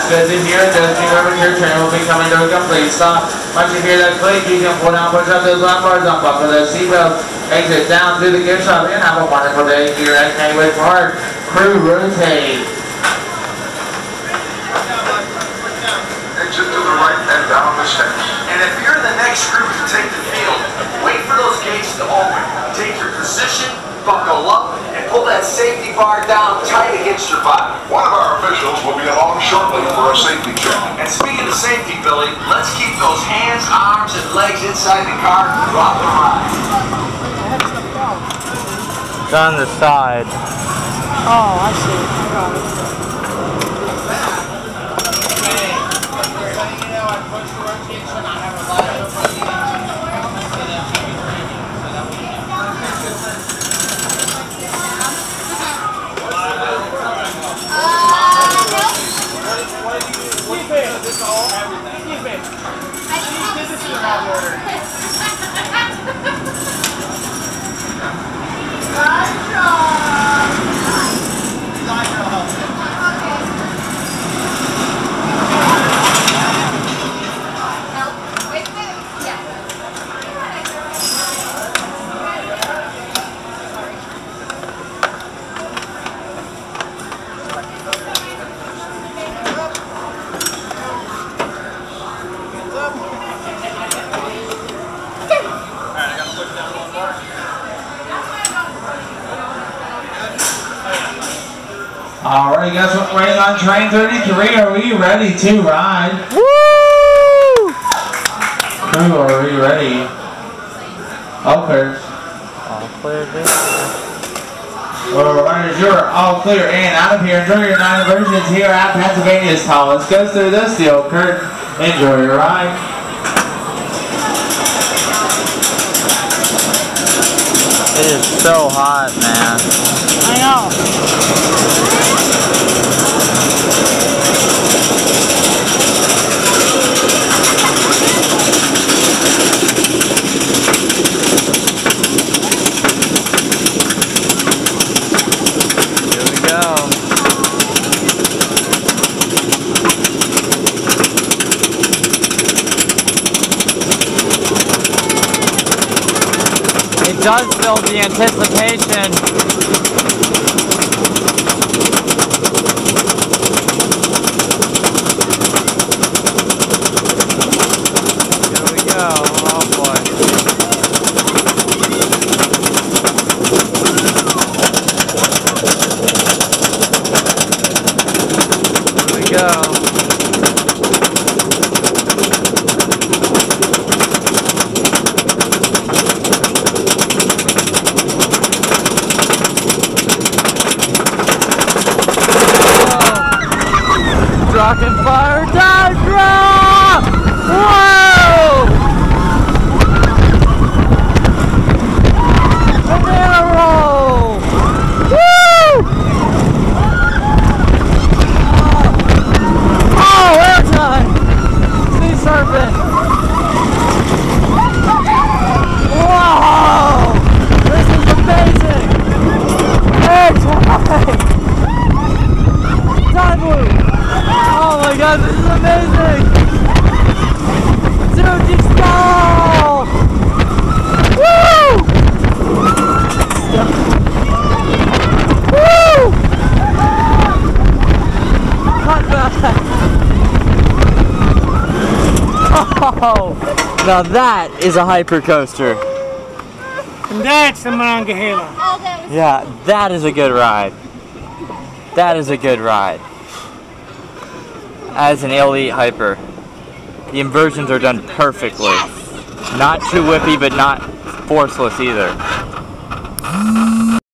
good to hear. Just remember your train will be coming to a complete stop. Once you hear that click, you can pull down, push up those lap bars, up for the seatbelt, exit down through the gift shop, and have a wonderful day here at Kennywood Park. Crew rotate. Exit to the right and down the steps. And if you're the next group to take the field, wait for those gates to open. Take your position, buckle up, and pull that safety bar down tight against your body. One of our officials will be along shortly for a safety check. And speaking of safety, Billy, let's keep those hands, arms, and legs inside the car throughout the ride. It's on the side. Oh, I see. I got it. Alright, guys, we're waiting on train 33. Are we ready to ride? Woo! Crew, are we ready? All clear. All clear, dude. Well, riders, you're all clear and out of here. Enjoy your 9 versions here at Pennsylvania's tallest. Goes through the steel curtain. Enjoy your ride. It is so hot, man. I know. It does build the anticipation. Here we go. Oh boy. Here we go. Rockin' fire dive drop! Whoa! Banana roll! Woo! Oh, airtime! Sea serpent! Whoa! This is amazing! Airtime! Dive loop! Oh my god, this is amazing! Suji stall! Woo! Woo! Hot back! Oh! Now that is a hyper coaster. And that's the Monongahela. Yeah, that is a good ride. That is a good ride. As an elite hyper, the inversions are done perfectly. Not too whippy, but not forceless either.